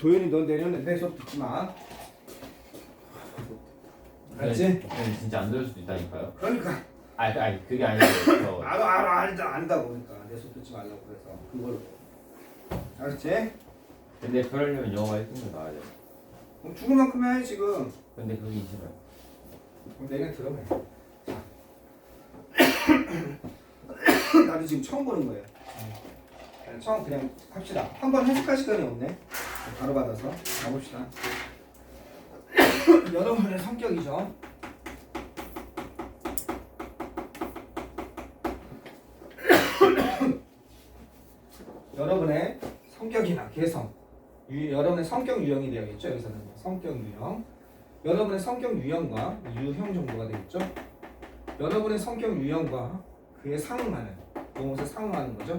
도현이 너 내년에 내 수업 듣지 마. 알지? 네, 진짜 안 들을 수도 있다니까요. 그러니까. 아니 그게 아니고 저 안다고 그러니까 내 수업 듣지 말라고 그래서 그걸로. 알았지? 근데 그러려면 영어가 1등급 나와야 돼요. 그럼 죽을 만큼 해 지금. 근데 그게 싫어요. 그럼 내년 들어봐. 자. 나도 지금 처음 보는 거예요. 처음 그냥 합시다. 한번 해석할 시간이 없네. 바로 받아서 가봅시다. 여러분의 성격이죠. 여러분의 성격이나 개성, 여러분의 성격 유형이 되어야겠죠. 여기서는 성격 유형. 여러분의 성격 유형과 유형 정도가 되겠죠. 여러분의 성격 유형과 그에 상응하는 무엇에 상응하는 거죠.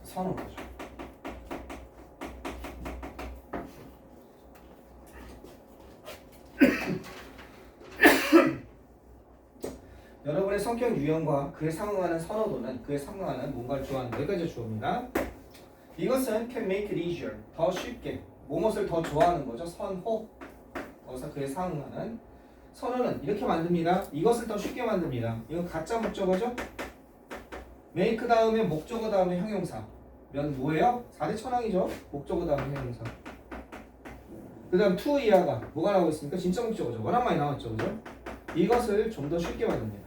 선호죠. 여러분의 성격 유형과 그에 상응하는 선호도는 그에 상응하는 뭔가를 좋아하는 여기까지 주어입니다. 이것은 can make it easier. 더 쉽게 무엇을 더 좋아하는 거죠. 선호. 거기서 그에 상응하는 선호는 이렇게 만듭니다. 이것을 더 쉽게 만듭니다. 이건 가짜 목적어죠. make 다음에 목적어 다음에 형용사. 면 뭐예요? 4대 천왕이죠. 목적어 다음에 형용사. 그 다음 to 이하가 뭐가 나오고 있습니까? 진짜 목적어죠. 워낙 많이 나왔죠. 그죠? 이것을 좀 더 쉽게 만듭니다.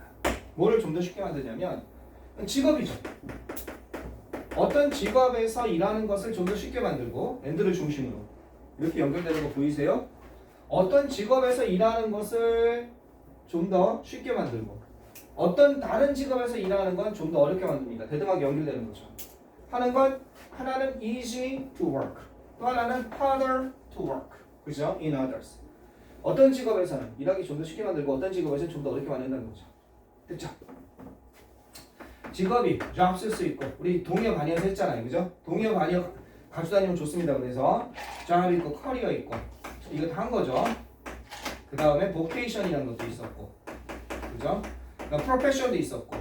뭐를 좀 더 쉽게 만드냐면 직업이죠. 어떤 직업에서 일하는 것을 좀 더 쉽게 만들고 엔드를 중심으로 이렇게 연결되는 거 보이세요? 어떤 직업에서 일하는 것을 좀 더 쉽게 만들고 어떤 다른 직업에서 일하는 건 좀 더 어렵게 만듭니다. 대등하게 연결되는 거죠. 하는 건 하나는 easy to work 또 하나는 harder to work 그죠? in others 어떤 직업에서는 일하기 좀 더 쉽게 만들고 어떤 직업에서는 좀 더 어렵게 만든다는 거죠. 됐죠? 직업이 job 쓸 수 있고 우리 동의어 반의어서 했잖아요. 그죠? 동의어 반의어 가지고 다니면 좋습니다. 그래서 job 있고 커리어 있고 이거 다 한 거죠. 그 다음에 vocation이라는 것도 있었고 그죠? profession도 있었고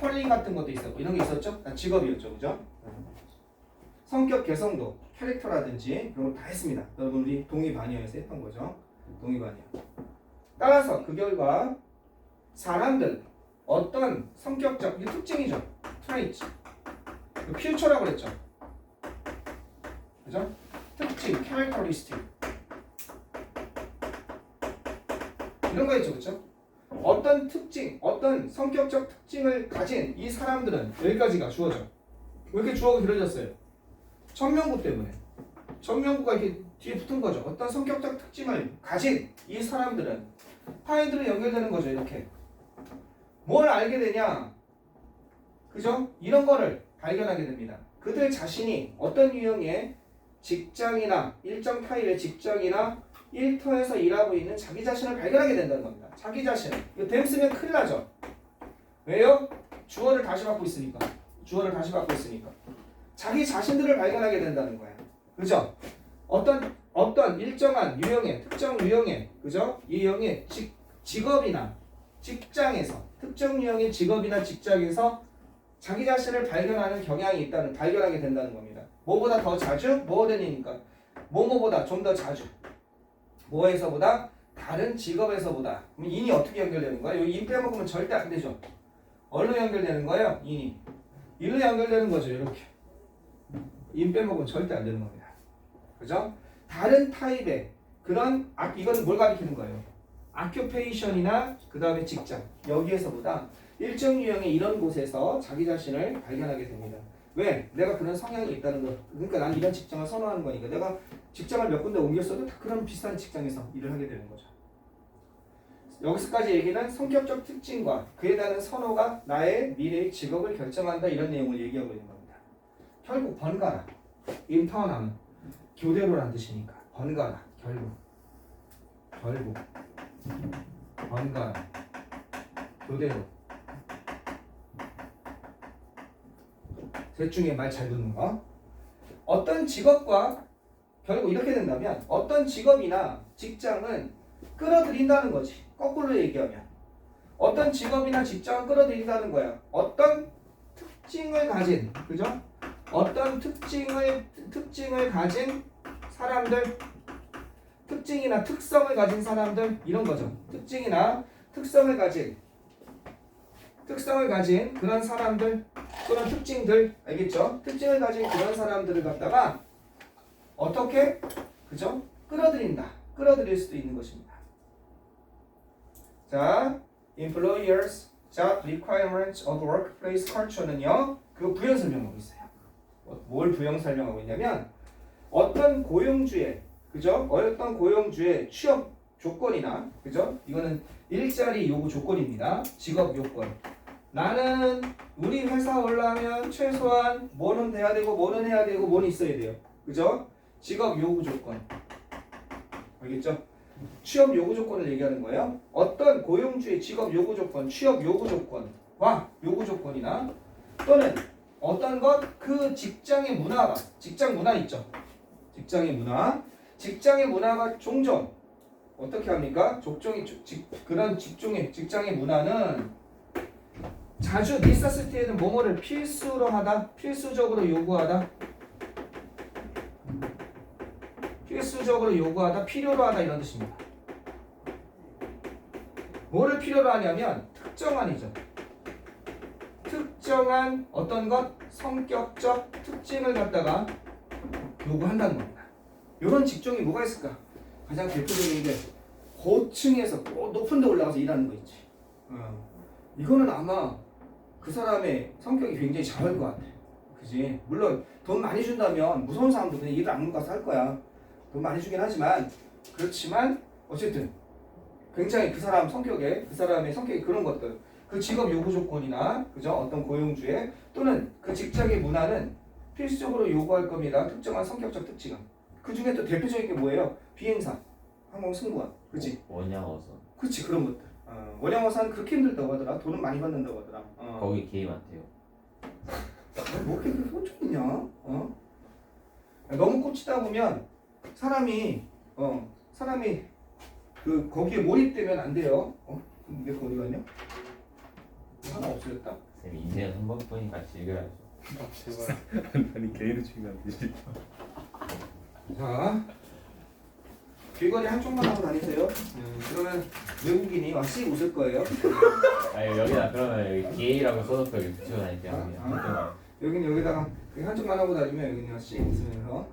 컬링 같은 것도 있었고 이런 게 있었죠? 다 직업이었죠. 그죠? 성격 개성도 캐릭터라든지 그런 거 다 했습니다. 여러분 우리 동의 반의어에서 했던 거죠. 동의 반의어. 따라서 그 결과 사람들 어떤 성격적 이게 특징이죠. 트레이트. 퓨처라고 그랬죠. 그죠? 특징, 캐릭터리스틱. 이런 거 있죠. 그죠? 어떤 특징, 어떤 성격적 특징을 가진 이 사람들은 여기까지가 주어져. 왜 이렇게 주어가 길어졌어요? 천명구 때문에. 천명구가 이렇게 뒤에 붙은 거죠. 어떤 성격적 특징을 가진 이 사람들은 파인드로 연결되는 거죠. 이렇게. 뭘 알게 되냐? 그죠? 이런 거를 발견하게 됩니다. 그들 자신이 어떤 유형의 직장이나 일정 타입의 직장이나 일터에서 일하고 있는 자기 자신을 발견하게 된다는 겁니다. 자기 자신. 이거 댐 쓰면 큰일 나죠? 왜요? 주어를 다시 받고 있으니까. 주어를 다시 받고 있으니까. 자기 자신들을 발견하게 된다는 거예요. 그죠? 어떤 일정한 유형의, 특정 유형의, 그죠? 이 유형의 직업이나 직장에서, 특정 유형의 직업이나 직장에서 자기 자신을 발견하는 경향이 있다는, 발견하게 된다는 겁니다. 뭐보다 더 자주? 뭐든이니까. 뭐보다 좀 더 자주. 뭐에서보다? 다른 직업에서보다. 그럼 인이 어떻게 연결되는 거예요? 여기 인 빼먹으면 절대 안 되죠. 어디로 연결되는 거예요? 인이. 일로 연결되는 거죠. 이렇게. 인 빼먹으면 절대 안 되는 겁니다. 그죠? 다른 타입의 그런 이건 뭘 가리키는 거예요? occupation이나 그 다음에 직장 여기에서보다 일정 유형의 이런 곳에서 자기 자신을 발견하게 됩니다. 왜? 내가 그런 성향이 있다는 거. 그러니까 난 이런 직장을 선호하는 거니까 내가 직장을 몇 군데 옮겼어도 다 그런 비슷한 직장에서 일을 하게 되는 거죠. 여기서까지 얘기는 성격적 특징과 그에 대한 선호가 나의 미래의 직업을 결정한다 이런 내용을 얘기하고 있는 겁니다. 결국 번갈아 인턴하면 교대로란 뜻이니까 번갈아 결국 번갈아 교대로 셋 중에 말 잘 듣는 거. 어떤 직업과 결국 이렇게 된다면 어떤 직업이나 직장은 끌어들인다는 거지. 거꾸로 얘기하면 어떤 직업이나 직장을 끌어들인다는 거야. 어떤 특징을 가진, 그죠? 어떤 특징을 가진 사람들, 특징이나 특성을 가진 사람들, 이런 거죠. 특징이나 특성을 가진 그런 사람들, 그런 특징들, 알겠죠? 특징을 가진 그런 사람들을 갖다가 어떻게, 그죠? 끌어들일 수도 있는 것입니다. 자, employers job requirements of workplace culture는요, 그 부연 설명하고 있어요. 뭘 부연 설명하고 있냐면, 어떤 고용주의, 그죠? 어떤 고용주의 취업 조건이나, 그죠? 이거는 일자리 요구 조건입니다. 직업 요건. 나는 우리 회사 올라면 최소한 뭐는 돼야 되고, 뭐는 해야 되고, 뭐는 있어야 돼요. 그죠? 직업 요구 조건. 알겠죠? 취업 요구 조건을 얘기하는 거예요. 어떤 고용주의 직업 요구 조건, 취업 요구 조건과 요구 조건이나 또는 어떤 것 그 직장의 문화가 직장 문화 있죠. 직장의 문화가 종종 어떻게 합니까? 그런 직장의 문화는 자주 necessity에는 뭐뭐를 필수로 하다, 필수적으로 요구하다, 필요로 하다 이런 뜻입니다. 뭐를 필요로 하냐면 특정한이죠. 특정한 어떤 것, 성격적 특징을 갖다가 요구한다는 겁니다. 이런 직종이 뭐가 있을까? 가장 대표적인 게 고층에서 높은 데 올라가서 일하는 거 있지. 이거는 아마 그 사람의 성격이 굉장히 잘할 것 같아. 그지? 물론 돈 많이 준다면 무서운 사람도 그냥 일을 안 가서 할 거야. 돈 많이 주긴 하지만, 그렇지만 어쨌든 굉장히 그 사람의 성격이 그런 것들, 그 직업 요구 조건이나, 그죠? 어떤 고용주의 또는 그 직장의 문화는 필수적으로 요구할 겁니다. 특정한 성격적 특징은. 그 중에 또 대표적인 게 뭐예요? 비행사, 항공 승무원, 그렇지? 원양어선. 그렇지, 그런 것들. 원양어선 그렇게 힘들다고 하더라. 돈은 많이 받는다고 하더라. 거기 개이 많대요. 뭐 이렇게 꽂혀있냐? 너무 꽂히다 보면 사람이 그 거기에 몰입되면 안 돼요. 이게 어디 갔냐? 하나 없어졌다. 쌤 인생은 한 번뿐이니까 즐겨야죠. 제발. 아니 개인을 죽이면 안 되지. 자, 귀걸이 한쪽만 하고 다니세요. 그러면 외국인이 씩 웃을 거예요. 아니 여기다 그러면 여기 게이라고 써놓고 여기 붙이고 다닐게요. 여기는 여기다가 한쪽만 하고 다니면 여기는 씩 웃으면서.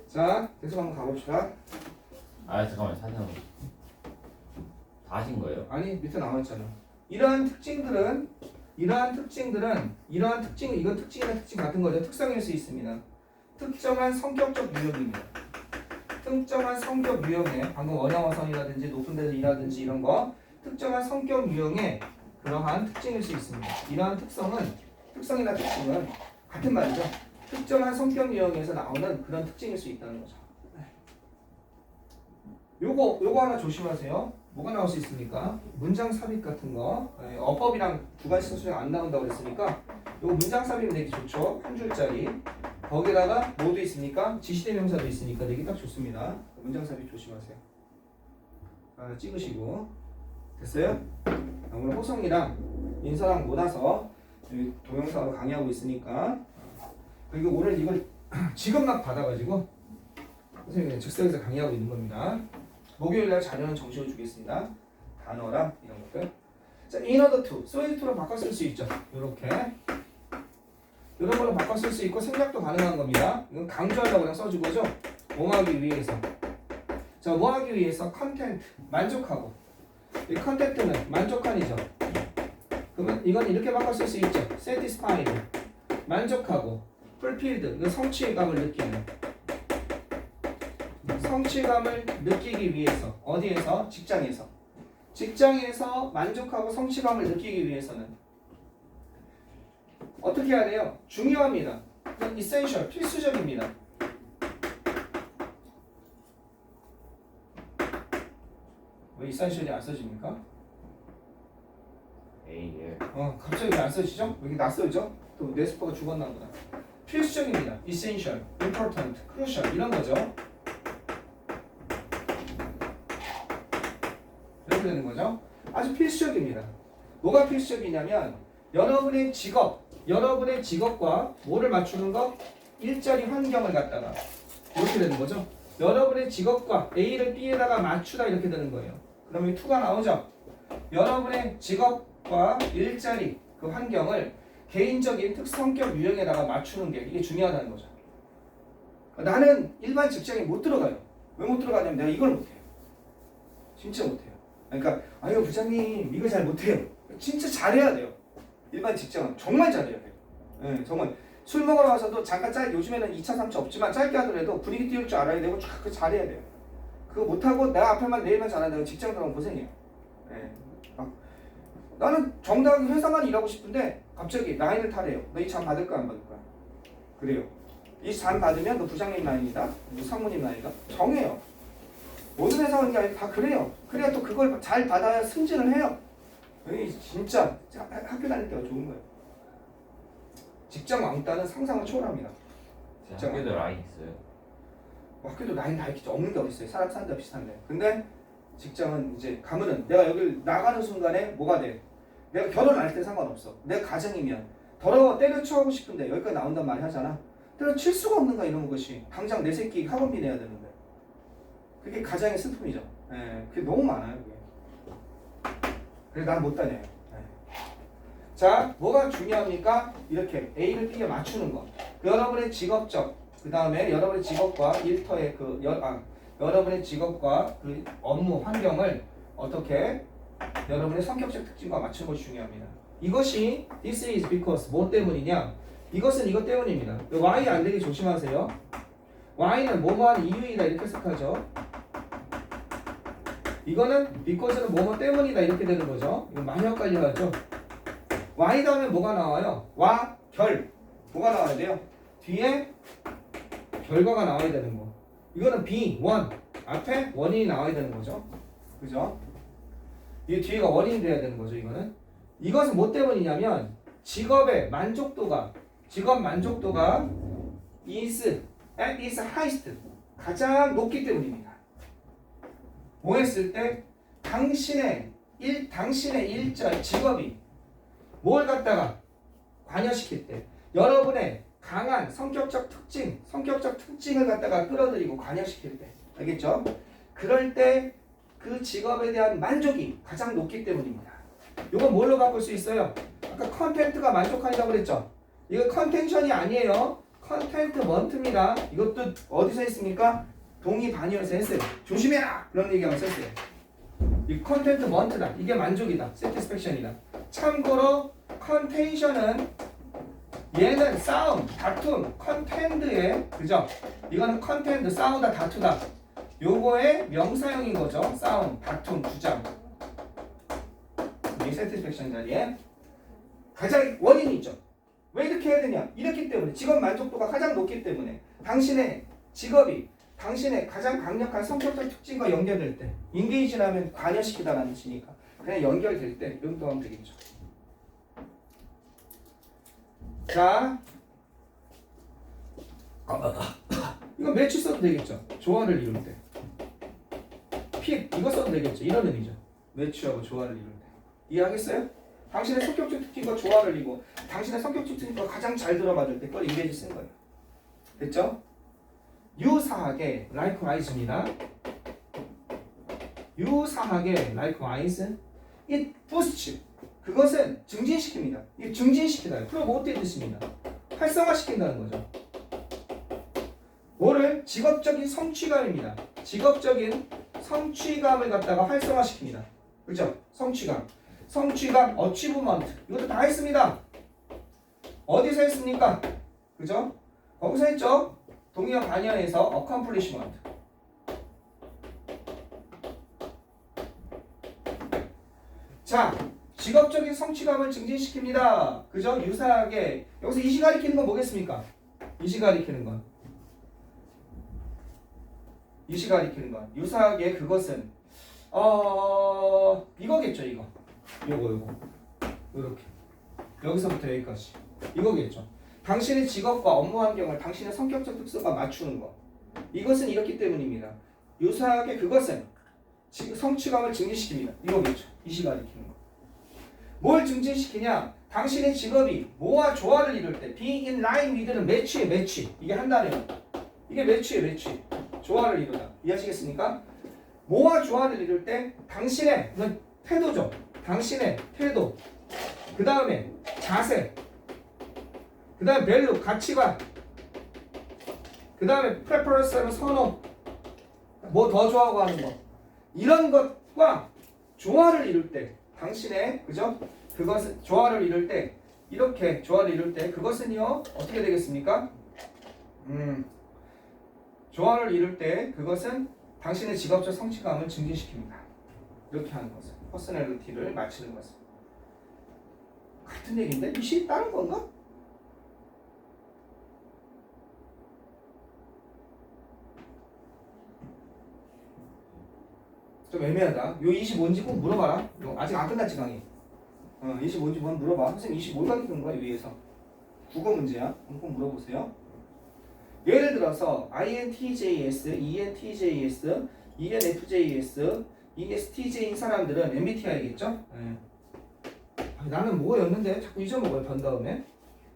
자, 계속 한번 가봅시다. 아 잠깐만 사진 다 하신 거예요? 아니, 밑에 나와있잖아. 이러한 특징은 이건 특징이나 특징 같은 거죠. 특성일 수 있습니다. 특정한 성격적 유형입니다. 특정한 성격 유형에 방금 원양어선이라든지 높은 데서 일하든지 이런 거 특정한 성격 유형의 그러한 특징일 수 있습니다. 이러한 특성이나 특징은 같은 말이죠. 특정한 성격 유형에서 나오는 그런 특징일 수 있다는 거죠. 요거 하나 조심하세요. 뭐가 나올 수 있습니까? 문장 삽입 같은 거. 어법이랑 주관식 수정 안 나온다고 그랬으니까 요거 문장 삽입 내기 좋죠. 한 줄짜리. 거기다가 뭐도 있으니까 지시대명사도 있으니까 내기 딱 좋습니다. 문장 삽입 조심하세요. 찍으시고 됐어요? 오늘 호성이랑 인서랑 못 와서 동영상으로 강의하고 있으니까 그리고 오늘 이걸 지금 막 받아가지고 선생님이 즉석에서 강의하고 있는 겁니다. 목요일날 자료는 정식으로 주겠습니다. 단어랑 이런 것들. 자, in order to, so as to로 바꿔 쓸 수 있죠. 요렇게 이런 걸로 바꿔 쓸 수 있고 생략도 가능한 겁니다. 이건 강조하려고 그냥 써준 거죠. 뭐 하기 위해서. 자, 뭐 하기 위해서 컨텐트 만족하고. 이 컨텐트는 만족한이죠. 그러면 이건 이렇게 바꿔 쓸 수 있죠. satisfied 만족하고, fulfilled 이건 성취감을 느끼는. 성취감을 느끼기 위해서 어디에서? 직장에서 만족하고 성취감을 느끼기 위해서는 어떻게 해야 돼요? 중요합니다. 이건 essential, 필수적입니다. 왜 essential이 안 써집니까? 에이 갑자기 왜 안 써지죠? 왜 이렇게 낯설죠? 또 네스퍼가 죽었나 보다. 필수적입니다. essential, important, crucial 이런 거죠. 이렇게 되는 거죠. 아주 필수적입니다. 뭐가 필수적이냐면 여러분의 직업과 뭐를 맞추는 거? 일자리 환경을 갖다가 이렇게 되는 거죠. 여러분의 직업과 A를 B에다가 맞추다 이렇게 되는 거예요. 그러면 2가 나오죠. 여러분의 직업과 일자리 그 환경을 개인적인 특성격 유형에다가 맞추는 게 이게 중요하다는 거죠. 나는 일반 직장에 못 들어가요. 왜 못 들어가냐면 내가 이걸 못해요. 진짜 못해요. 그러니까 아유 부장님 이거 잘 못해요. 진짜 잘해야 돼요. 일반 직장은 정말 잘해야 돼요. 네, 정말 술 먹으러 가서도 잠깐 짧게 요즘에는 2차 3차 없지만 짧게 하더라도 분위기 띄울 줄 알아야 되고 쫙 잘해야 돼요. 그거 못하고 내가 앞에만 내일만 잘한다고 직장 들어가면 고생이에요. 네. 나는 정당하게 회사만 일하고 싶은데 갑자기 라인을 타래요. 너 이 잠 받을 거야 안 받을 거야? 그래요. 이 잠 받으면 너 부장님 라인이다, 너 상무님 라인이다. 정해요. 모든 회사원이 다 그래요. 그래야 또 그걸 잘 받아야 승진을 해요. 진짜 학교 다닐 때가 좋은 거예요. 직장 왕따는 상상을 초월합니다. 제 학교도 라인 있어요. 학교도 라인 다 있겠죠. 없는 게 어디 있어요. 사람 사는 데 비슷한데. 근데 직장은 이제 가면은 내가 여기 나가는 순간에 뭐가 돼? 내가 결혼 안 할 때 상관없어. 내 가정이면 더러워 때려쳐하고 싶은데 여기까지 나온단 말이 하잖아. 때려칠 수가 없는 거야 이런 것이. 당장 내 새끼 학원비 내야 되는데. 그게 가장의 슬픔이죠. 예, 그게 너무 많아요. 그게. 그래서 난 못 다녀요. 예. 자, 뭐가 중요합니까? 이렇게 A를 B에 맞추는 거. 여러분의 직업적, 그 다음에 여러분의 직업과 일터의 여러분의 직업과 그 업무 환경을 어떻게 여러분의 성격적 특징과 맞추는 것이 중요합니다. 이것이 this is because 뭐 때문이냐? 이것은 이것 때문입니다. Y 안 되게 조심하세요. Y는 뭐뭐한 이유이다 이렇게 해석하죠. 이거는 because는 뭐뭐 때문이다 이렇게 되는 거죠. 이거 많이 헷갈려하죠. Y 다음에 뭐가 나와요? 와, 결. 뭐가 나와야 돼요? 뒤에 결과가 나와야 되는 거. 이거는 B, 원. 앞에 원인이 나와야 되는 거죠. 그죠? 이 뒤에가 원인이 돼야 되는 거죠, 이거는. 이것은 뭐 때문이냐면 직업 만족도가 is at its highest. 가장 높기 때문입니다. 뭐 했을 때 당신의 직업이 뭘 갖다가 관여시킬 때 여러분의 강한 성격적 특징을 갖다가 끌어들이고 관여시킬 때 알겠죠? 그럴 때 그 직업에 대한 만족이 가장 높기 때문입니다. 이건 뭘로 바꿀 수 있어요? 아까 컨텐트가 만족한다고 그랬죠? 이거 컨텐션이 아니에요. 컨텐트먼트입니다. 이것도 어디서 했습니까? 동의 반의어서 했어요. 조심해라! 그런 얘기하면서 했어요. 이 컨텐트먼트다. 이게 만족이다. 세티스팩션이다. 참고로 컨텐션은 얘는 싸움, 다툼, 컨텐드의 그죠? 이거는 컨텐드, 싸우다, 다투다. 요거의 명사형인 거죠. 싸움, 다툼, 주장. 이 세티스팩션 자리에 가장 원인이 있죠. 왜 이렇게 해야 되냐? 이렇기 때문에 직업 만족도가 가장 높기 때문에 당신의 직업이 당신의 가장 강력한 성격적 특징과 연결될 때 인게이지라면 관여시키다라는 뜻이니까 그냥 연결될 때 이런 거 하면 되겠죠. 자, 이거 매치 써도 되겠죠. 조화를 이룰 때. 핏 이거 써도 되겠죠. 이런 의미죠. 매치하고 조화를 이룰 때. 이해하겠어요? 당신의 성격적 특징과 조화를 이루고 당신의 성격적 특징과 가장 잘 들어맞을 때 그걸 인게이지 쓴 거예요. 됐죠? 유사하게 likewise입니다. 유사하게 likewise it boosts 그것은 증진시킵니다. 이게 증진시키다. 프로모트의 뜻입니다. 활성화시킨다는 거죠. 뭐를? 직업적인 성취감입니다. 직업적인 성취감을 갖다가 활성화시킵니다. 그죠? 성취감, 어치브먼트 이것도 다 했습니다. 어디서 했습니까? 그죠? 거기서 했죠? 동의어 반의어에서 accomplishment. 자, 직업적인 성취감을 증진시킵니다. 그죠? 유사하게 여기서 이시 가리키는 건 뭐겠습니까? 이시 가리키는 건 유사하게 그것은 이거겠죠. 요거 요렇게 여기서부터 여기까지 이거겠죠. 당신의 직업과 업무 환경을 당신의 성격적 특성과 맞추는 것. 이것은 이렇기 때문입니다. 유사하게 그것은 성취감을 증진시킵니다. 이거겠죠. 이시 가리키는 거. 뭘 증진시키냐? 당신의 직업이 뭐와 조화를 이룰 때 be in line with는 매치에 매치. 이게 한 단어예요. 이게 매치에 매치. 조화를 이루다. 이해하시겠습니까? 뭐와 조화를 이룰 때 당신의 이건 태도죠. 당신의 태도. 그 다음에 자세. 그 다음에 밸류 가치관. 그 다음에 프레퍼런스는 선호. 뭐 더 좋아하고 하는 거. 이런 것과 조화를 이룰 때 당신의 그죠? 그것은 조화를 이룰 때 이렇게 조화를 이룰 때 그것은요 어떻게 되겠습니까? 조화를 이룰 때 그것은 당신의 직업적 성취감을 증진시킵니다. 이렇게 하는 것은 퍼스널리티를 맞추는 것은 같은 얘기인데 이시 다른 건가? 좀 애매하다. 요 25인지 꼭 물어봐라. 아직 안 끝났지 강의. 25인지 한번 물어봐. 선생님 25 가르치는 거야 위에서. 국어 문제야. 꼭 물어보세요. 예를 들어서 INTJS, ENTJS, ENFJS, ESTJ인 사람들은 MBTI겠죠? 나는 뭐였는데 자꾸 잊어먹어요. 번 다음에.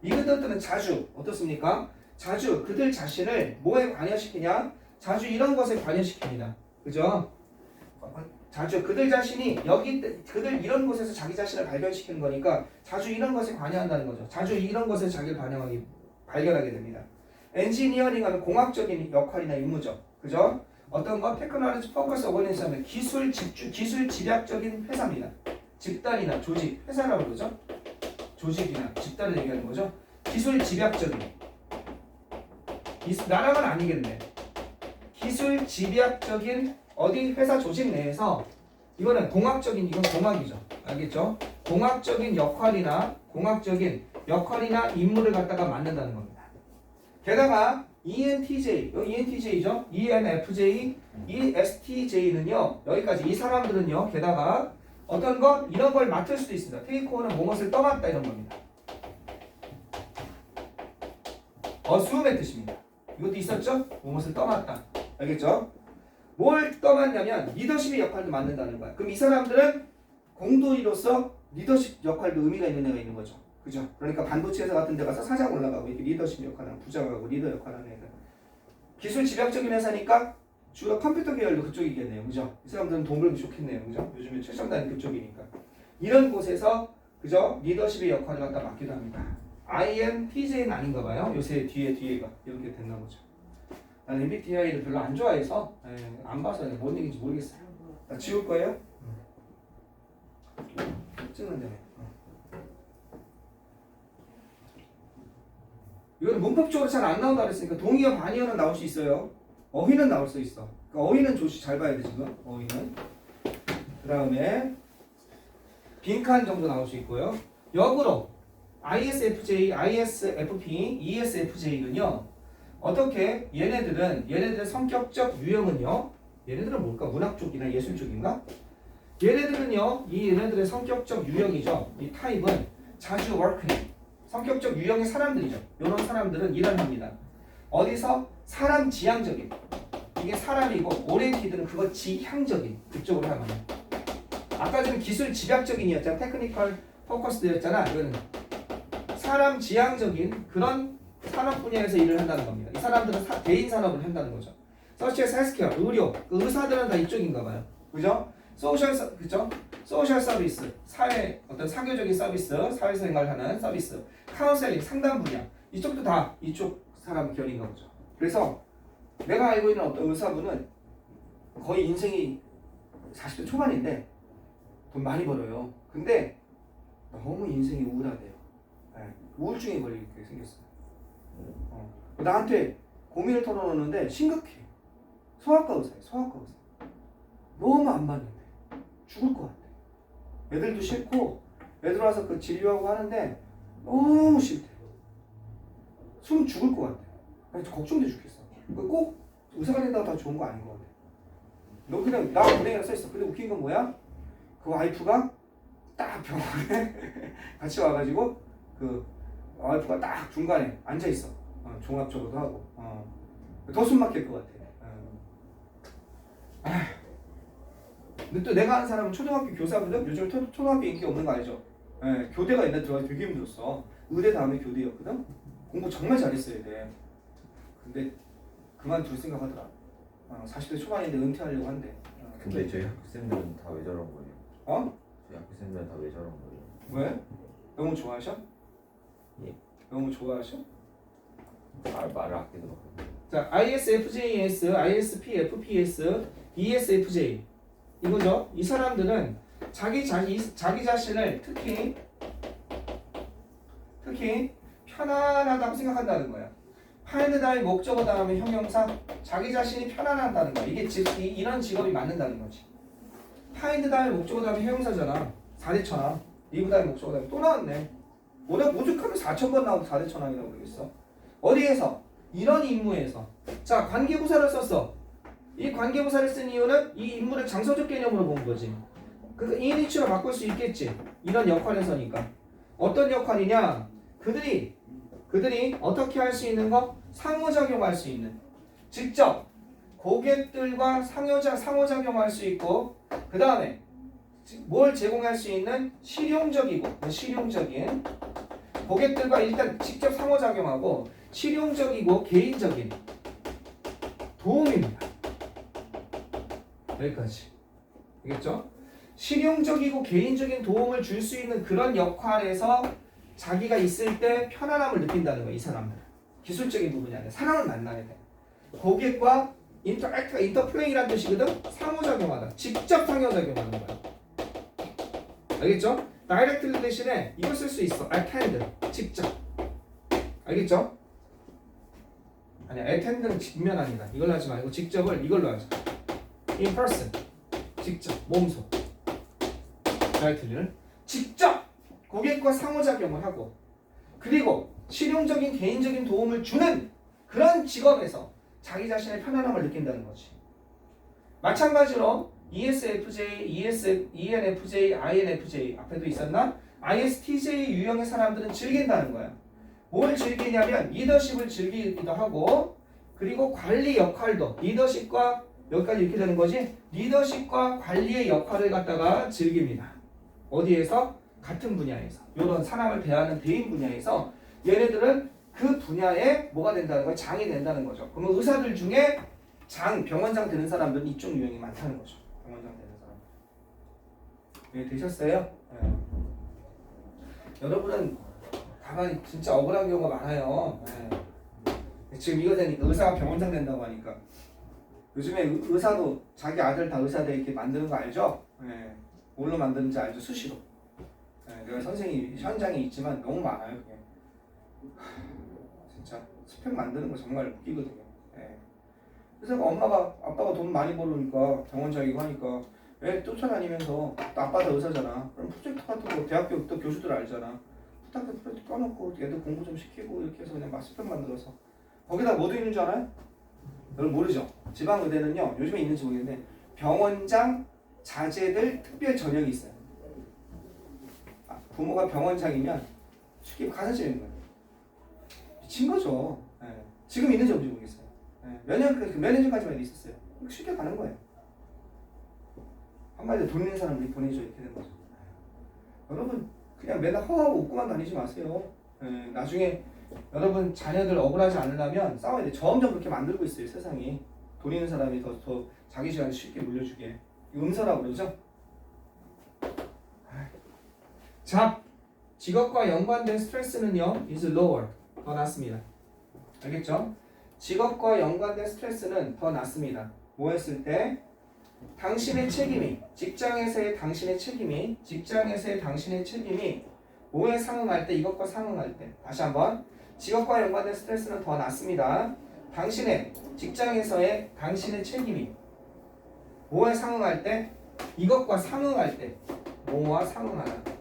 이것들은 자주 어떻습니까? 자주 그들 자신을 뭐에 관여시키냐? 자주 이런 것에 관여시킵니다. 그죠? 자주 그들 자신이 그들 이런 곳에서 자기 자신을 발견시키는 거니까 자주 이런 것에 관여한다는 거죠. 자주 이런 것에 자기를 발견하게 됩니다. 엔지니어링 하면 공학적인 역할이나 임무죠. 그죠? 어떤 거 테크놀로지 포커스 오거니즘은 기술 집약적인 회사입니다. 집단이나 조직, 회사라고 그러죠? 조직이나 집단을 얘기하는 거죠. 기술 집약적인 나라는 아니겠네. 기술 집약적인 어디 회사 조직 내에서 이거는 공학적인 이건 공학이죠. 알겠죠? 공학적인 역할이나 임무를 갖다가 만든다는 겁니다. 게다가 ENTJ, 여기 ENTJ죠? ENFJ, ESTJ는요. 여기까지 이 사람들은요. 게다가 어떤 것 이런 걸 맡을 수도 있습니다. 테이크오는 무엇을 떠맡다 이런 겁니다. 어수음의 뜻입니다. 이것도 있었죠? 무엇을 떠맡다. 알겠죠? 뭘 떠맡냐면 리더십의 역할도 맡는다는 거야. 그럼 이 사람들은 공도리로서 리더십 역할도 의미가 있는 애가 있는 거죠. 그죠? 그러니까 반도체 회사 같은 데 가서 사장 올라가고 이렇게 리더십 역할하는 부장하고 리더 역할하는 애들. 기술 집약적인 회사니까 주로 컴퓨터 계열도 그쪽이겠네요. 그죠? 이 사람들은 돈 벌기 좋겠네요. 그죠? 요즘에 최첨단 그쪽이니까. 이런 곳에서 그죠? 리더십의 역할을 갖다 맡기도 합니다. INTJ는 아닌가 봐요. 요새 뒤에가 이렇게 됐나 보죠. 난 MBTI를 별로 안 좋아해서 안 봐서 뭔 얘기인지 모르겠어요. 나 지울 거예요? 찍는데. 이건 문법적으로 잘 안 나온다 그랬으니까 동의어 반의어는 나올 수 있어요. 어휘는 나올 수 있어. 그러니까 어휘는 조시 잘 봐야 돼 지금. 어휘는. 그 다음에 빈칸 정도 나올 수 있고요. 역으로 ISFJ, ISFP, ESFJ는요. 어떻게 얘네들의 성격적 유형은요. 얘네들은 뭘까? 문학 쪽이나 예술 쪽인가? 얘네들은요. 얘네들의 성격적 유형이죠. 이 타입은 자주 워크닝. 성격적 유형의 사람들이죠. 이런 사람들은 일을 합니다. 어디서? 사람 지향적인. 이게 사람이고 오리엔티드는 그거 지향적인. 그쪽으로 하면. 아까 전에 기술 집약적인이었잖아. 테크니컬 포커스드였잖아. 이거는 사람 지향적인 그런 산업 분야에서 일을 한다는 겁니다. 이 사람들은 개인 산업을 한다는 거죠. 서치 에서 헬스케어, 의료, 그 의사들은 다 이쪽인가 봐요. 그죠? 그죠? 소셜 서비스, 어떤 사교적인 서비스, 사회생활 하는 서비스, 카운셀링, 상담 분야, 이쪽도 다 이쪽 사람 결인가 보죠. 그래서 내가 알고 있는 어떤 의사분은 거의 인생이 40대 초반인데 돈 많이 벌어요. 근데 너무 인생이 우울하대요. 우울증에 걸리게 생겼어요. 나한테 고민을 털어놓는데 심각해. 소아과 의사예요. 소아과 의사. 너무 안 맞는데 죽을 것 같아. 애들도 싫고 애들 와서 그 진료하고 하는데 너무 싫대. 숨 죽을 것 같아. 걱정돼 죽겠어. 꼭 의사가 된다고 다 좋은 거 아닌 것 같아. 너 그냥 나 은행이라 써있어. 근데 웃긴 건 뭐야? 그 와이프가 딱 병원에 같이 와가지고 그 와이프가 딱 중간에 앉아있어. 종합적으로도 하고 더 숨 막힐 것 같아. 근데 또 내가 아는 사람은 초등학교 교사거든. 요즘 초등학교 인기 없는 거 알죠? 예, 교대가 옛날에 들어가서 되게 힘들었어. 의대 다음에 교대였거든. 공부 정말 잘했어야 돼. 근데 그만둘 생각하더라. 40대 초반인데 은퇴하려고 한대. 근데 저희 학생들은 다 왜 저런 거예요? 어? 저희 학생들은 다 왜 저런 거예요? 왜? 너무 좋아하셔? 예. 너무 좋아하셔? 말을 아끼는 거. 자, ISFJS, ISPFPS, ESFJ 이거죠. 이 사람들은 자기 자신을 특히 편안하다고 생각한다는 거야. find 다음에 목적어 다음에 형용사, 자기 자신이 편안하다는 거야. 이게 이런 직업이 맞는다는 거지. find 다음에 목적어 다음에 형용사잖아. 4대 천왕. 리브 다음에 목적어 다음에 또 나왔네. 오죽하면 4,000번 나오고 4대 천왕이라고 그러겠어. 어디에서? 이런 임무에서. 자, 관계부사를 썼어. 이 관계부사를 쓴 이유는 이 인물을 장소적 개념으로 본 거지. 그러니까 인위치로 바꿀 수 있겠지. 이런 역할에서니까. 어떤 역할이냐? 그들이 어떻게 할 수 있는 거? 상호작용할 수 있는. 직접 고객들과 상호작용할 수 있고, 그 다음에 뭘 제공할 수 있는 실용적인 고객들과 일단 직접 상호작용하고 실용적이고 개인적인 도움입니다. 여기까지. 알겠죠? 실용적이고 개인적인 도움을 줄 수 있는 그런 역할에서 자기가 있을 때 편안함을 느낀다는 거야. 이 사람들. 기술적인 부분이 아니라 사람을 만나야 돼. 고객과 인터플레이라는 뜻이거든. 상호작용하다. 직접 상호작용하는 거야. 알겠죠? 다이렉트 대신에 이걸 쓸 수 있어. attend. 직접. 알겠죠? 아니야. attend는 직면 아니다. 이걸로 하지 말고 직접을 이걸로 하자. in person. 직접. 몸소. 다이렉트를 직접 고객과 상호작용을 하고 그리고 실용적인 개인적인 도움을 주는 그런 직업에서 자기 자신의 편안함을 느낀다는 거지. 마찬가지로 ESFJ, ENFJ, INFJ 앞에도 있었나? ISTJ 유형의 사람들은 즐긴다는 거야. 뭘 즐기냐면 리더십을 즐기기도 하고 그리고 관리 역할도 리더십과 여기까지 이렇게 되는 거지. 리더십과 관리의 역할을 갖다가 즐깁니다. 어디에서? 같은 분야에서. 이런 사람을 대하는 대인 분야에서 얘네들은 그 분야에 뭐가 된다는 거야? 장이 된다는 거죠. 그러면 의사들 중에 병원장 되는 사람들은 이쪽 유형이 많다는 거죠. 병원장 되는 사람. 네, 되셨어요? 네. 여러분은 가만히 진짜 억울한 경우가 많아요. 네. 지금 이거 되니까 의사가 병원장 된다고 하니까 요즘에 의사도 자기 아들 다 의사 돼 이렇게 만드는 거 알죠? 네. 뭘로 만드는지 알죠? 수시로. 네. 내가 선생님 현장에 있지만 너무 많아요. 그게. 진짜 스펙 만드는 거 정말 웃기거든요. 네. 그래서 아빠가 돈 많이 벌으니까 병원장이고 하니까 애 쫓아다니면서 또 아빠가 의사잖아. 그럼 프로젝트 같은 거 대학교 또 교수들 알잖아. 부탁해 프로젝트 꺼놓고 애들 공부 좀 시키고 이렇게 해서 그냥 막 스펙 만들어서 거기다 뭐도 있는 줄 알아요? 여러분 모르죠? 지방의대는요 요즘에 있는지 모르겠는데 병원장 자제들 특별 전형이 있어요. 부모가 병원장이면 쉽게 가서 지는 거예요. 미친 거죠. 네. 지금 있는지 없는지 모르겠어요. 네. 몇 년 전까지만 해도 있었어요. 쉽게 가는 거예요. 한마디로 돈 있는 사람들이 보내줘 이렇게 되는 거죠. 여러분 그냥 맨날 허하고 웃고만 다니지 마세요. 네. 나중에 여러분 자녀들 억울하지 않으려면 싸워야 돼. 점점 그렇게 만들고 있어요 세상이. 돈 있는 사람이 더 자기 시간을 쉽게 물려주게. 음서라고 그러죠. 자, 직업과 연관된 스트레스는요 is lower. 더 낮습니다. 알겠죠? 직업과 연관된 스트레스는 더 낮습니다. 뭐 했을 때? 당신의 책임이 직장에서의 당신의 책임이 뭐에 상응할 때 이것과 상응할 때 다시 한번 직업과 연관된 스트레스는 더 낮습니다. 당신의 직장에서의 당신의 책임이 뭐에 상응할 때 이것과 상응할 때 뭐와 상응하다.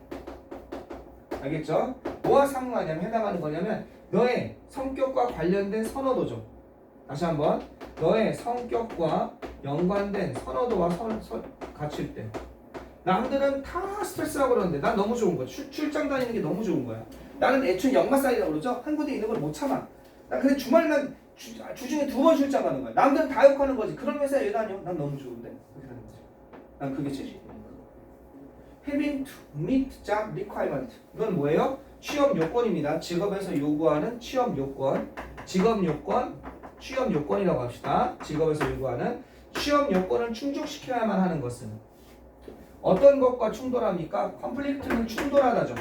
알겠죠? 뭐와 상응하냐면 해당하는 거냐면 너의 성격과 관련된 선호도죠. 다시 한번 너의 성격과 연관된 선호도와 갖출 때 남들은 다 스트레스라고 그러는데 난 너무 좋은 거야. 출장 다니는 게 너무 좋은 거야. 나는 애초에 역마살이라고 그러죠. 한 군데 있는 걸 못 참아. 나 근데 주말만 주중에 2번 출장 가는 거야. 남들은 다 욕하는 거지. 그런 회사에 왜 다녀? 난 너무 좋은데. 그렇게 하는 거지. 난 그게 제일 having to meet job requirement. 이건 뭐예요? 취업 요건입니다. 직업에서 요구하는 취업 요건, 직업 요건, 취업 요건이라고 합시다. 직업에서 요구하는 취업 요건을 충족시켜야만 하는 것은 어떤 것과 충돌합니까? conflict는 충돌하다죠.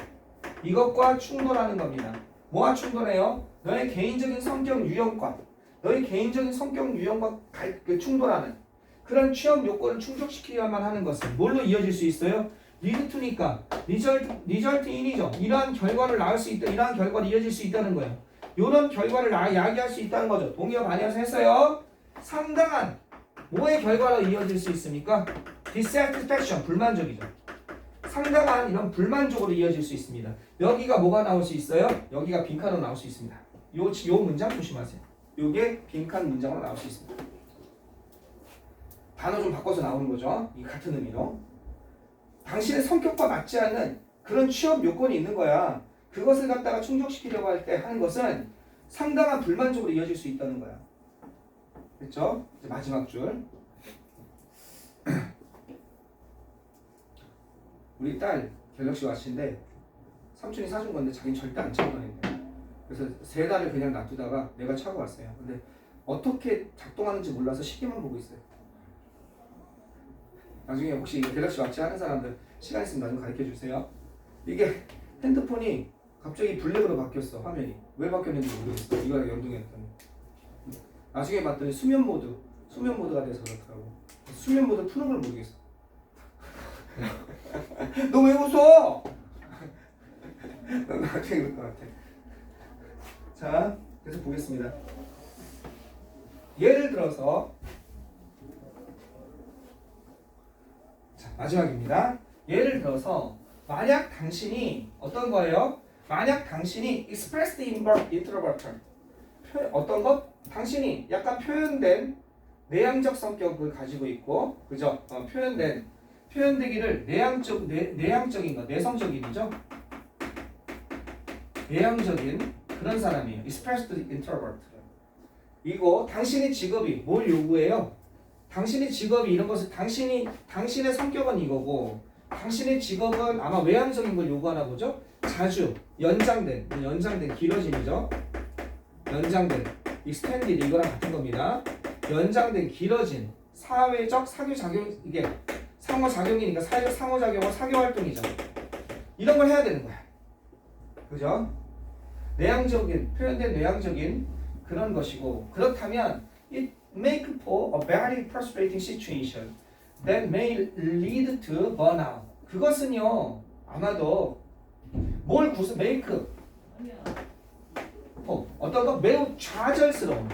이것과 충돌하는 겁니다. 뭐와 충돌해요? 너의 개인적인 성격 유형과 너의 개인적인 성격 유형과 충돌하는 그런 취업 요건을 충족시켜야만 하는 것은 뭘로 이어질 수 있어요? lead to니까 result in이죠. 이러한 결과를 낳을 수 있다. 이러한 결과를 이어질 수 있다는 거예요. 이런 결과를 야기할 수 있다는 거죠. 동의어 반의어서 했어요. 상당한 뭐의 결과로 이어질 수 있습니까? dissatisfaction, 불만족이죠. 상당한 이런 불만족으로 이어질 수 있습니다. 여기가 뭐가 나올 수 있어요? 여기가 빈칸으로 나올 수 있습니다. 요 문장 조심하세요. 요게 빈칸 문장으로 나올 수 있습니다. 단어 좀 바꿔서 나오는 거죠. 이 같은 의미로. 당신의 성격과 맞지 않는 그런 취업 요건이 있는 거야. 그것을 갖다가 충족시키려고 할 때 하는 것은 상당한 불만족으로 이어질 수 있다는 거야. 됐죠? 이제 마지막 줄. 우리 딸 갤럭시 왓치인데 삼촌이 사준 건데 자기는 절대 안 차고 다닌대. 그래서 3달을 그냥 놔두다가 내가 차고 왔어요. 근데 어떻게 작동하는지 몰라서 시계만 보고 있어요. 나중에 혹시 이거 갤럭시 왓치 하는 사람들 시간 있으면 나중에 가르쳐 주세요. 이게 핸드폰이 갑자기 블랙으로 바뀌었어. 화면이 왜 바뀌었는지 모르겠어. 이거랑 연동했더니 나중에 봤더니 수면 모드가 돼서 그렇더라고. 수면 모드 푸는 걸 모르겠어. 너 왜 웃어? 너 나중에 그럴 것 같아. 자, 계속 보겠습니다. 예를 들어서 자, 마지막입니다. 예를 들어서 만약 당신이 어떤 거예요? 만약 당신이 expressed introvert 어떤 것? 당신이 약간 표현된 내향적 성격을 가지고 있고, 그죠? 표현되기를 내향적인 거, 내성적인이죠? 내향적인 그런 사람이에요. expressed introvert. 이거 당신의 직업이 뭘 요구해요? 당신의 직업이 이런 것을 당신의 성격은 이거고, 당신의 직업은 아마 외향적인 걸 요구하나 보죠? 자주 연장된 길어짐이죠. 연장된 extended 이거랑 같은 겁니다. 연장된 길어진 사회적 사교작용, 이게 상호작용이니까 사회적 상호작용은 사교활동이죠. 이런 걸 해야 되는 거야. 그죠? 표현된 내향적인 그런 것이고, 그렇다면 it make for a very frustrating situation that may lead to burnout. 그것은요 아마도 뭘 make 어떤 거 매우 좌절스러운,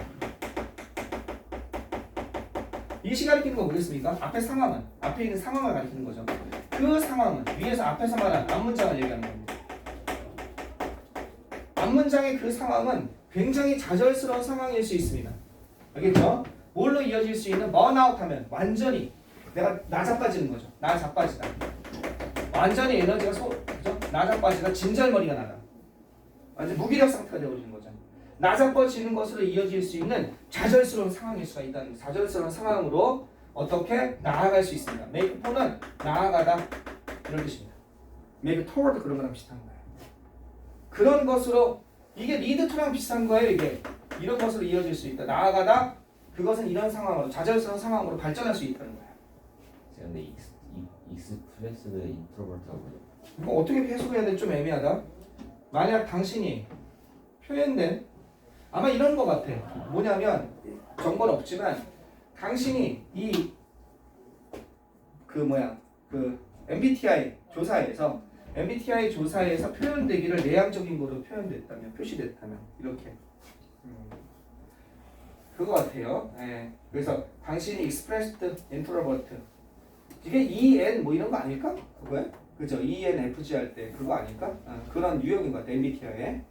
이것이 가리키는 거 뭐겠습니까? 앞에 있는 상황을 가리키는 거죠. 그 상황은 위에서 앞에서 말한 앞문장을 얘기하는 겁니다. 앞문장의 그 상황은 굉장히 좌절스러운 상황일 수 있습니다. 알겠죠? 뭘로 이어질 수 있는 번아웃 하면 완전히 내가 나자빠지는 거죠. 나자빠지다. 완전히 에너지가 그죠? 나자빠지다. 진절머리가 나다. 완전 무기력 상태가 되어지는 거죠. 나자빠지는 것으로 이어질 수 있는 좌절스러운 상황일 수가 있다는 거예요. 좌절스러운 상황으로 어떻게 나아갈 수 있습니다. make for는 나아가다 이런 뜻입니다. make toward 그런 거랑 비슷한 거예요. 그런 것으로 이게 lead to랑 비슷한 거예요. 이게 이런 것으로 이어질 수 있다. 나아가다 그것은 이런 상황으로 좌절스러운 상황으로 발전할 수 있다는 거예요. 근데 익스프레스드 인트로버트하고 이거 어떻게 해석해야 될지 좀 애매하다. 만약 당신이 표현된 아마 이런 것 같아. 뭐냐면 정보는 없지만 당신이 MBTI 조사에서 표현되기를 내향적인 거로 표시됐다면 이렇게 그거 같아요. 네. 그래서 당신이 expressed introvert 이게 EN 뭐 이런 거 아닐까? 그거야? 그죠? ENFG 할 때 그거 아닐까? 그런 유형인 것 같아. MBTI에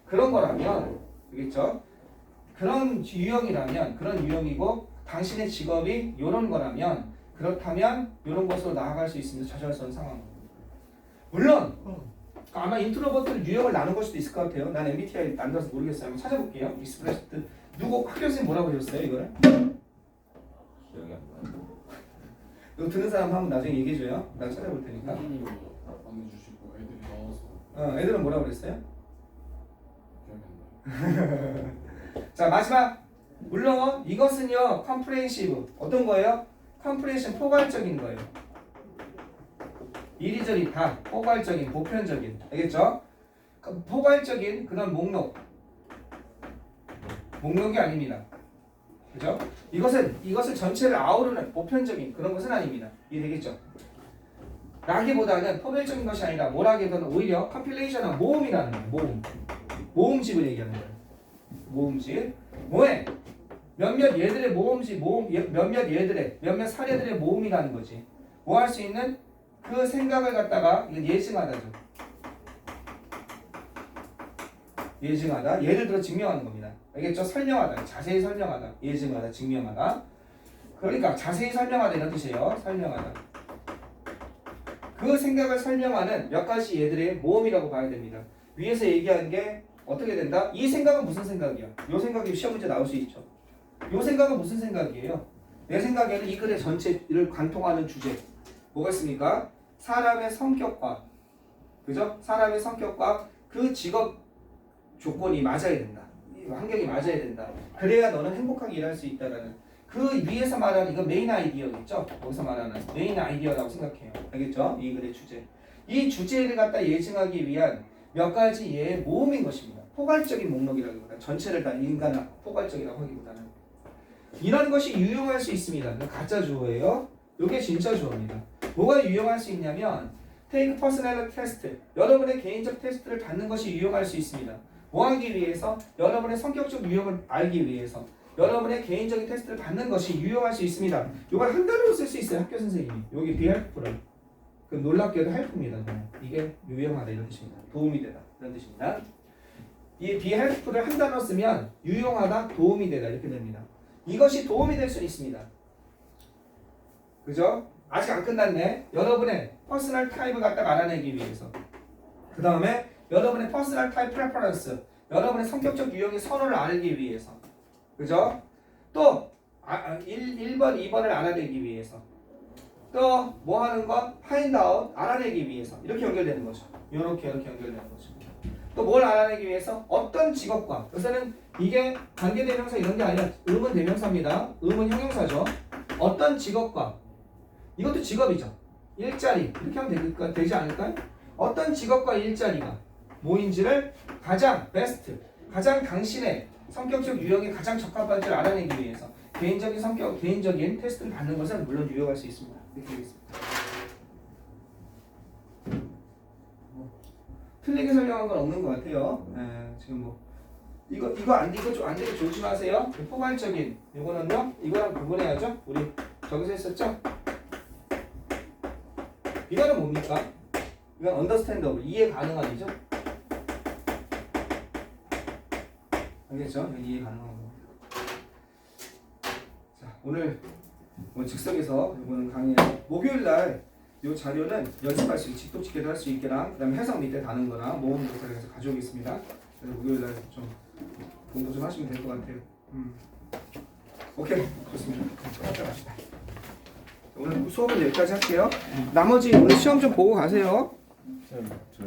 그런 거라면 알겠죠? 그런 유형이고 당신의 직업이 이런 거라면 그렇다면 이런 것으로 나아갈 수 있습니다. 좌절스러운 상황. 물론 아마 인트로버트를 유형을 나눈 걸 수도 있을 것 같아요. 난 MBTI 안 들어서 모르겠어요. 한번 찾아볼게요. 익스프레스드 누구 학교 선생님 뭐라고 하셨어요 이거를? 기억이 안 나요. 이거 듣는 사람 한번 나중에 얘기해줘요. 나 찾아볼 테니까. 선생님이 안 해주시고 애들이 나와서 애들은 뭐라고 그랬어요? 기억이 안 나요. 자 마지막. 물론 이것은요 컴프레hensive 어떤 거예요? 컴프레hension 포괄적인 거예요. 이리저리 다 포괄적인 보편적인 알겠죠? 포괄적인 그런 목록이 아닙니다. 그죠? 이것을 전체를 아우르는 보편적인 그런 것은 아닙니다. 이해되겠죠? 라기보다는 포괄적인 것이 아니라 뭐라기보다는 오히려 컴필레이션은 모음이라는 거예요. 모음집을 얘기하는 거예요. 모음집. 뭐해? 몇몇 얘들의 모음집, 몇몇 얘들의 몇몇 사례들의 모음이라는 거지. 뭐 할 수 있는 그 생각을 갖다가 이건 예증하다죠. 예증하다. 예를 들어 증명하는 겁니다. 알겠죠? 설명하다. 자세히 설명하다. 예증하다. 증명하다. 그러니까 자세히 설명하다 이런 뜻이에요. 설명하다. 그 생각을 설명하는 몇 가지 얘들의 모음이라고 봐야 됩니다. 위에서 얘기한 게 어떻게 된다? 이 생각은 무슨 생각이야? 이 생각이 시험 문제 나올 수 있죠. 이 생각은 무슨 생각이에요? 내 생각에는 이 글의 전체를 관통하는 주제 뭐가 있습니까? 사람의 성격과 그죠? 사람의 성격과 그 직업 조건이 맞아야 된다. 환경이 맞아야 된다. 그래야 너는 행복하게 일할 수 있다라는 그 위에서 말하는 이거 메인 아이디어겠죠? 여기서 말하는 메인 아이디어라고 생각해요. 알겠죠? 이 글의 주제. 이 주제를 갖다 예증하기 위한 몇 가지의 모음인 것입니다. 포괄적인 목록이라기보다 전체를 다 인간을 포괄적이라고 하기보다는 이런 것이 유용할 수 있습니다. 가짜 주어예요. 이게 진짜 주어입니다. 뭐가 유용할 수 있냐면 Take Personality Test 여러분의 개인적 테스트를 받는 것이 유용할 수 있습니다. 뭐 하기 위해서? 여러분의 성격적 유형을 알기 위해서 여러분의 개인적인 테스트를 받는 것이 유용할 수 있습니다. 이걸 한 단어로 쓸 수 있어요. 학교 선생님이. 여기 be helpful. 그 놀랍게도 help입니다. 이게 유용하다 이런 뜻입니다. 도움이 되다 이런 뜻입니다. 이 be helpful을 한 단어 쓰면 유용하다, 도움이 되다 이렇게 됩니다. 이것이 도움이 될 수 있습니다. 그죠? 아직 안 끝났네. 여러분의 퍼스널 타입을 갖다가 알아내기 위해서. 그 다음에 여러분의 퍼스널 타입 프레퍼런스, 여러분의 성격적 유형의 선호를 알기 위해서. 그죠? 또 1번, 2번을 알아내기 위해서. 또 뭐 하는 것? find out, 알아내기 위해서. 이렇게 연결되는 거죠. 이렇게 연결되는 거죠. 또 뭘 알아내기 위해서? 어떤 직업과. 여기서는 이게 관계대명사 이런 게 아니라 음은 대명사입니다. 음은 형용사죠. 어떤 직업과. 이것도 직업이죠. 일자리. 이렇게 하면 되지 않을까요? 어떤 직업과 일자리가 뭐인지를 가장 베스트, 가장 당신의 성격적 유형에 가장 적합한지를 알아내기 위해서 개인적인 성격, 개인적인 테스트를 받는 것은 물론 유용할 수 있습니다. 이렇게 되겠습니다. 틀리게 설명한 건 없는 것 같아요. 지금 뭐 이거 좀 안 되게 조심하세요. 포괄적인 이거는요, 이거랑 구분해야죠. 우리 저기서 했었죠. 이거는 뭡니까? 이건 understandable, 이해 가능한이죠. 알겠죠? 이건 이해 가능한 겁니다. 자, 오늘 즉석에서 이거는 강의예요. 목요일날 이 자료는 연습할 수 있게 직독직계도 할 수 있게랑 그 다음에 해석 밑에 다는 거나 모음 조사를 해서 가져오겠습니다. 그래서 목요일날 좀 공부 좀 하시면 될 것 같아요. 오케이, 좋습니다. 갑시다. 오늘 수업은 여기까지 할게요. 나머지 오늘 시험 좀 보고 가세요. 저